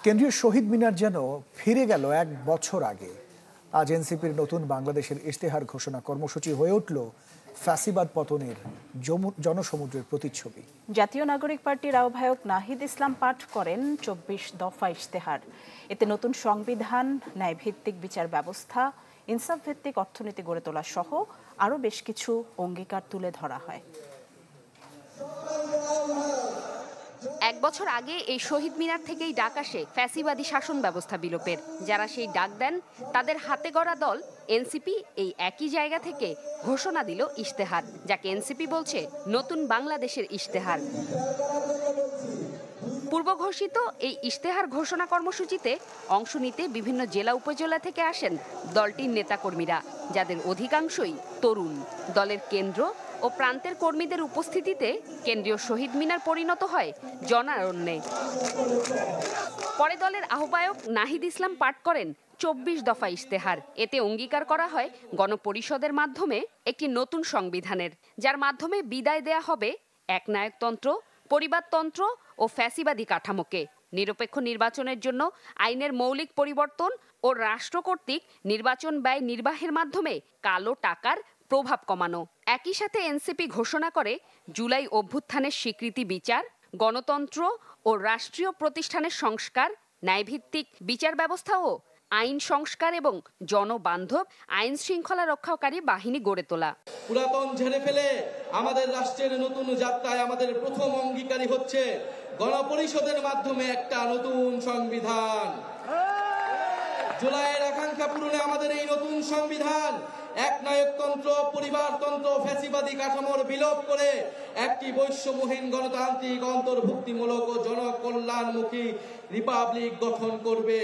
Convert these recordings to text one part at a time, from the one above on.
কেন্দ্রীয় শহীদ মিনার যেন ফিরে গেল এক বছর আগে। আজ এনসিপির নতুন বাংলাদেশের ইশতেহার ঘোষণা কর্মসূচি হয়ে উঠল ফ্যাসিবাদ পতনের জনসমুদ্রের প্রতিচ্ছবি। জাতীয় নাগরিক পার্টির আহ্বায়ক নাহিদ ইসলাম পাঠ করেন ২৪ দফা ইশতেহার। এতে নতুন সংবিধান, ন্যায়ভিত্তিক বিচার ব্যবস্থা, ইনসাফ ভিত্তিক অর্থনীতি গড়ে তোলা সহ আরও বেশ কিছু অঙ্গীকার তুলে ধরা হয়। এক বছর আগে এই শহীদ মিনার থেকেই ডাক আসে ফ্যাসিবাদী শাসন ব্যবস্থা বিলোপের। যারা সেই ডাক দেন তাদের হাতে গড়া দল এনসিপি এই একই জায়গা থেকে ঘোষণা দিল ইশতেহার, যাকে এনসিপি বলছে নতুন বাংলাদেশের ইশতেহার। পূর্ব ঘোষিত এই ইশতেহার ঘোষণা কর্মসূচিতে অংশ নিতে বিভিন্ন জেলা উপজেলা থেকে আসেন দলটির নেতাকর্মীরা, যাদের অধিকাংশই তরুণ। দলের কেন্দ্র ও প্রান্তের কর্মীদের উপস্থিতিতে কেন্দ্রীয় শহীদ মিনার পরিণত হয় জনারণ্যে। পরে দলের আহ্বায়ক নাহিদ ইসলাম পাঠ করেন ২৪ দফা ইশতেহার। এতে অঙ্গীকার করা হয় গণপরিষদের মাধ্যমে একটি নতুন সংবিধানের, যার মাধ্যমে বিদায় দেয়া হবে একনায়কতন্ত্র, পরিবারতন্ত্র ও ফ্যাসিবাদী কাঠামোকে। নিরপেক্ষ নির্বাচনের জন্য আইনের মৌলিক পরিবর্তন ও রাষ্ট্র কর্তৃক নির্বাচন ব্যয় নির্বাহের মাধ্যমে কালো টাকার প্রভাব কমানো। একই সাথে এনসিপি ঘোষণা করে জুলাই অভ্যুত্থানের স্বীকৃতি, বিচার, গণতন্ত্র ও রাষ্ট্রীয় প্রতিষ্ঠানের সংস্কার, ন্যায়ভিত্তিক বিচার ব্যবস্থা ও আইন সংস্কার এবং জনবান্ধব আইন শৃঙ্খলা রক্ষাকারী বাহিনী গড়ে তোলা। পুরাতন ঝেড়ে ফেলে আমাদের রাষ্ট্রের নতুন যাত্রায় আমাদের প্রথম অঙ্গীকারী হচ্ছে গণপরিষদের মাধ্যমে একটা নতুন সংবিধান। জুলাইয়ের আকাঙ্ক্ষা পূরণে আমাদের এই নতুন সংবিধান একনায়কতন্ত্র, পরিবারতন্ত্র, ফ্যাসিবাদী কাঠামোর বিলোপ করে একটি বৈষম্যহীন গণতান্ত্রিক, অন্তর্ভুক্তিমূলক ও জনকল্যাণমুখী রিপাবলিক গঠন করবে।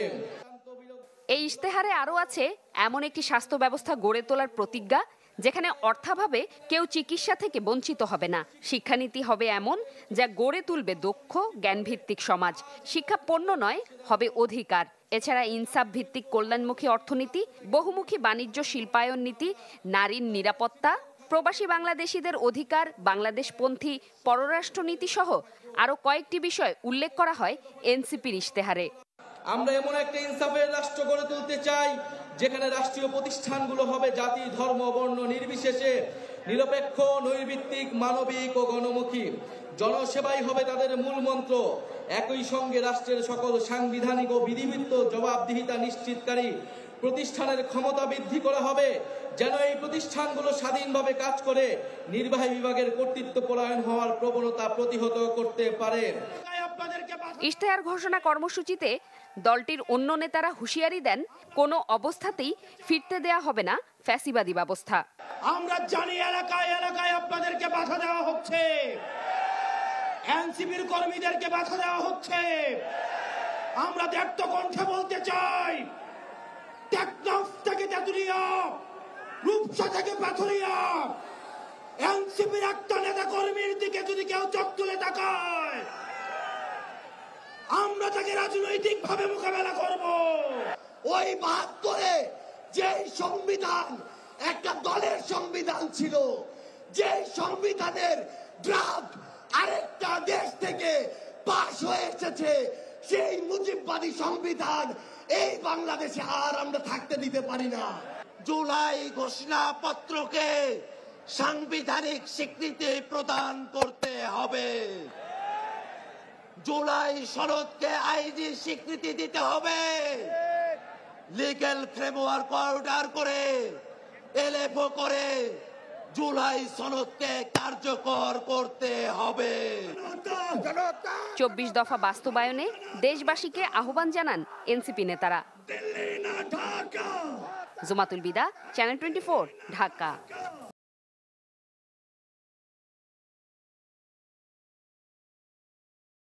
এই ইশতেহারে আরও আছে এমন একটি স্বাস্থ্য ব্যবস্থা গড়ে তোলার প্রতিজ্ঞা, যেখানে অর্থাভাবে কেউ চিকিৎসা থেকে বঞ্চিত হবে না। শিক্ষানীতি হবে এমন যা গড়ে তুলবে দক্ষ, জ্ঞানভিত্তিক সমাজ। শিক্ষা পণ্য নয়, হবে অধিকার। এছাড়া ইনসাফ ভিত্তিক কল্যাণমুখী অর্থনীতি, বহুমুখী বাণিজ্য শিল্পায়ন নীতি, নারীর নিরাপত্তা, প্রবাসী বাংলাদেশিদের অধিকার, বাংলাদেশপন্থী পররাষ্ট্রনীতি সহ আরও কয়েকটি বিষয় উল্লেখ করা হয় এনসিপির ইশতেহারে। আমরা এমন একটা ইনসাফের রাষ্ট্র গড়ে তুলতে চাই যেখানে রাষ্ট্রীয় প্রতিষ্ঠানগুলো হবে জাতি, ধর্ম, বর্ণ নির্বিশেষে নিরপেক্ষ, নৈর্ভিত্তিক, মানবিক ও গণমুখী। জনসেবাই হবে তাদের মূল মন্ত্র। একই সঙ্গে রাষ্ট্রের সকল সাংবিধানিক ও বিধিবদ্ধ জবাবদিহিতা নিশ্চিতকারী প্রতিষ্ঠানের ক্ষমতা বৃদ্ধি করা হবে, যেন এই প্রতিষ্ঠানগুলো স্বাধীনভাবে কাজ করে নির্বাহী বিভাগের কর্তৃত্ব পরায়ণ হওয়ার প্রবণতা প্রতিহত করতে পারে। ইশতেহার ঘোষণা কর্মসূচিতে দলটির অন্য নেতারা হুঁশিয়ারি দেন, কোনো অবস্থাতেই ফিরতে দেয়া হবে না ফ্যাসিবাদী ব্যবস্থা। আমরা জানি এলাকায় এলাকায় আপনাদেরকে বাধা দেওয়া হচ্ছে, এনসিপির কর্মীদেরকে বাধা দেওয়া হচ্ছে। আমরা ব্যক্ত কণ্ঠে বলতে চাই, টেকনাফ থেকে তেঁতুলিয়া, রূপসা থেকে পাথুরিয়া, এনসিপির একটা নেতা কর্মীর দিকে যদি কেউ চোখ তুলে তাকায়, আমরা তাকে রাজনৈতিক ভাবে মোকাবেলা করব। ওই ৭২-এ যে সংবিধান একটা দলের সংবিধান ছিল, যে সংবিধানের ড্রাফট আরেকটা দেশ থেকে পাশ হয়ে এসেছে, সেই মুজিববাদী সংবিধান এই বাংলাদেশে আর আমরা থাকতে দিতে পারি না। জুলাই ঘোষণাপত্রকে সাংবিধানিক স্বীকৃতি প্রদান করতে হবে। জুলাই সনদকে আইনি স্বীকৃতি দিতে হবে। লিগ্যাল ফ্রেমওয়ার্ক অর্ডার করে, এলএফও করে জুলাই সনদকে কার্যকর করতে হবে। ২৪ দফা বাস্তবায়নে দেশবাসীকে আহ্বান জানান এনসিপি নেতারা। জুমাতুল বিদা, চ্যানেল 24, ঢাকা।